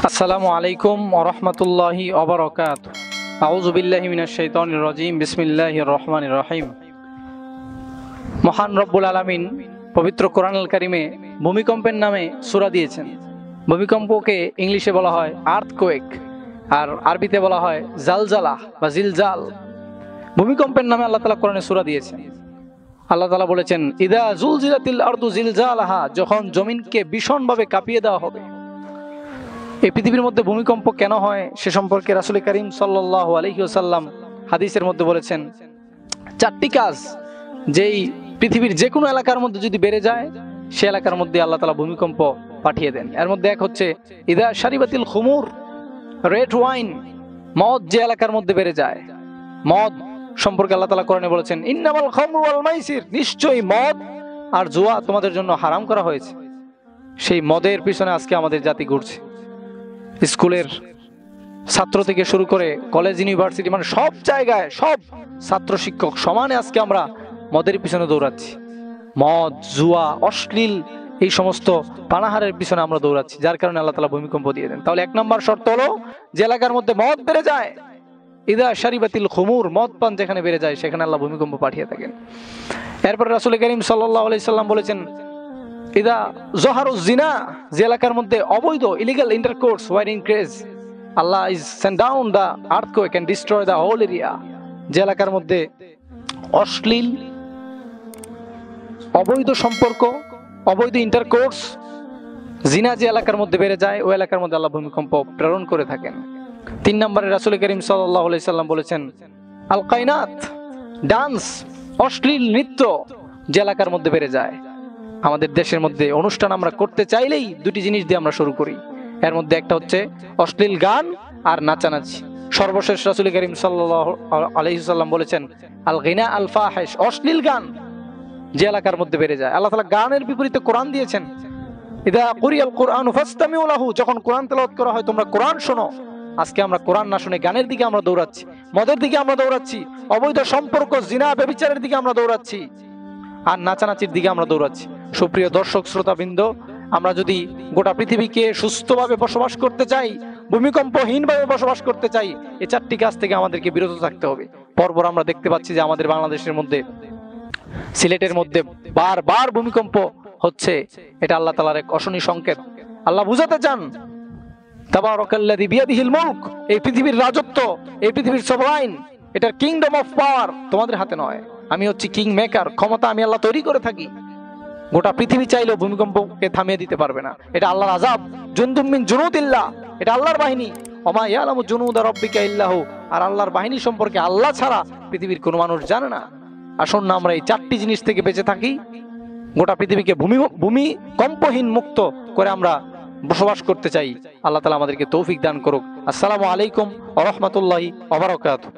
আসসালামু আলাইকুম ওয়া রাহমাতুল্লাহি ওয়া বারাকাতুহু। আউযু বিল্লাহি মিনাশ শাইতানির রাজীম। বিসমিল্লাহির রহমানির রহিম। মহান রব্বুল আলামিন পবিত্র কোরআনুল কারীমে ভূমিকম্পের নামে সূরা দিয়েছেন। ভূমিকম্পকে ইংলিশে বলা হয় আর্থকোয়েক, আর আরবিতে বলা হয় জালজালা বা জিলজাল। ভূমিকম্পের নামে আল্লাহ তাআলা কোরআনে সূরা দিয়েছেন। আল্লাহ তাআলা বলেছেন, ইদা জুলজিলাতিল আরদু জিলজালাহা, যখন জমিনকে ভীষণভাবে কাঁপিয়ে দেওয়া হবে। এই পৃথিবীর মধ্যে ভূমিকম্প কেন হয় সে সম্পর্কে রাসূল করিম সাল্লাল্লাহু আলাইহি ওয়াসাল্লাম হাদিসের মধ্যে বলেছেন, চারটি কাজ যেই পৃথিবীর যে কোনো এলাকার মধ্যে যদি বেড়ে যায়, সে এলাকার মধ্যে আল্লাহ তাআলা ভূমিকম্প পাঠিয়ে দেন। এর মধ্যে এক হচ্ছে ইদা শারিবাতিল খুমুর, রেড ওয়াইন, মদ যে এলাকার মধ্যে বেড়ে যায়। মদ সম্পর্কে আল্লাহ তাআলা কোরআনে বলেছেন, ইন্নামাল খামরু ওয়াল মাইসির, নিশ্চয়ই মদ আর জুয়া তোমাদের জন্য হারাম করা হয়েছে। সেই মদের পিছনে আজকে আমাদের জাতি ঘুরছে। স্কুলের ছাত্র থেকে শুরু করে কলেজ, ইউনিভার্সিটি, মানে সব জায়গায় সব ছাত্র শিক্ষক সমানে আজকে আমরা মদের পিছনে দৌড়াচ্ছি। মদ, জুয়া, অশ্লীল এই সমস্ত পানাহারের পিছনে আমরা দৌড়াচ্ছি, যার কারণে আল্লাহ তাআলা ভূমিকম্প দিয়ে দেন। তাহলে এক নম্বর শর্ত হলো, যে এলাকার মধ্যে মদ বেড়ে যায়, ইদা শারিবাতিল খুমুর, মদ পান যেখানে বেড়ে যায় সেখানে আল্লাহ ভূমিকম্প পাঠিয়ে থাকেন। এরপর রাসূল করিম সাল্লাল্লাহু আলাইহি সাল্লাম বলেছেন, ইদা জহারুজ জিনা, যে এলাকার মধ্যে অবৈধ illegal intercourse were increase, Allah is send down the earthquake and destroy the whole area. যে এলাকার মধ্যে অশ্লীল, অবৈধ সম্পর্ক, অবৈধ ইন্টারকোর্স, জিনা যে এলাকার মধ্যে বেড়ে যায়, ওই এলাকার মধ্যে আল্লাহ ভূমিকম্প প্রেরণ করে থাকেন। 3 নম্বরে রাসূল করিম সাল্লাল্লাহু আলাইহি সাল্লাম বলেছেন, আল কায়নাত, ডান্স, অশ্লীল নৃত্য যে এলাকার মধ্যে বেড়ে যায়। আমাদের দেশের মধ্যে অনুষ্ঠান আমরা করতে চাইলেই দুটি জিনিস দিয়ে আমরা শুরু করি। এর মধ্যে একটা হচ্ছে অশ্লীল গান আর নাচানাচি। সর্বশেষ রাসূল করিম সাল্লাল্লাহু আলাইহি সাল্লাম বলেছেন, আল গিনা আল ফাহিশ, অশ্লীল গান যে এলাকার মধ্যে বেড়ে যায়। আল্লাহ তাআলা গানের বিপরীতে কোরআন দিয়েছেন, ইদা কুরিয়াল কুরআনু ফাসতামিউ লাহু, যখন কোরআন তেলাওয়াত করা হয় তোমরা কোরআন শোনো। আজকে আমরা কোরআন না শুনে গানের দিকে আমরা দৌড়াচ্ছি, মদের দিকে আমরা দৌড়াচ্ছি, অবৈধ সম্পর্ক, জিনা, ব্যভিচারের দিকে আমরা দৌড়াচ্ছি, আর নাচানাচির দিকে আমরা দৌড়াচ্ছি। সুপ্রিয় দর্শক শ্রোতাবৃন্দ, আমরা যদি গোটা পৃথিবীকে সুস্থভাবে বসবাস করতে চাই, ভূমিকম্পহীনভাবে বসবাস করতে চাই, এই 4টি কাজ থেকে আমাদেরকে বিরত থাকতে হবে। পরপর আমরা দেখতে পাচ্ছি যে আমাদের বাংলাদেশের মধ্যে, সিলেটের মধ্যে বারবার ভূমিকম্প হচ্ছে। এটা আল্লাহ তাআলার এক অশনি সংকেত। আল্লাহ বুঝাতে চান, তাবারাকাল্লাযী বিয়াদিহিল মুলক, এই পৃথিবীর রাজত্ব, এই পৃথিবীর সভরাইন, এটার কিংডম অফ পাওয়ার তোমাদের হাতে নয়। আমি হচ্ছি কিং মেকার, ক্ষমতা আমি আল্লাহ তৈরি করে থাকি। গোটা পৃথিবী চাইলেও ভূমিকম্পকে থামিয়ে দিতে পারবে না। এটা আল্লাহর আযাব, জুনদুম মিন জুনুদিল্লাহ, এটা আল্লাহর বাহিনী। ওমা ইয়ালামু জুনুদা রাব্বিকা ইল্লাহু, আর আল্লাহর বাহিনী সম্পর্কে আল্লাহ ছাড়া পৃথিবীর কোনো মানুষ জানে না। আসুন না আমরা এই 4টি জিনিস থেকে বেঁচে থাকি, গোটা পৃথিবীকে ভূমিকম্পহীন মুক্ত করে আমরা বসবাস করতে চাই। আল্লাহ তাআলা আমাদেরকে তৌফিক দান করুক। আসসালামু আলাইকুম ওয়া রাহমাতুল্লাহি ওয়া বারাকাতুহু।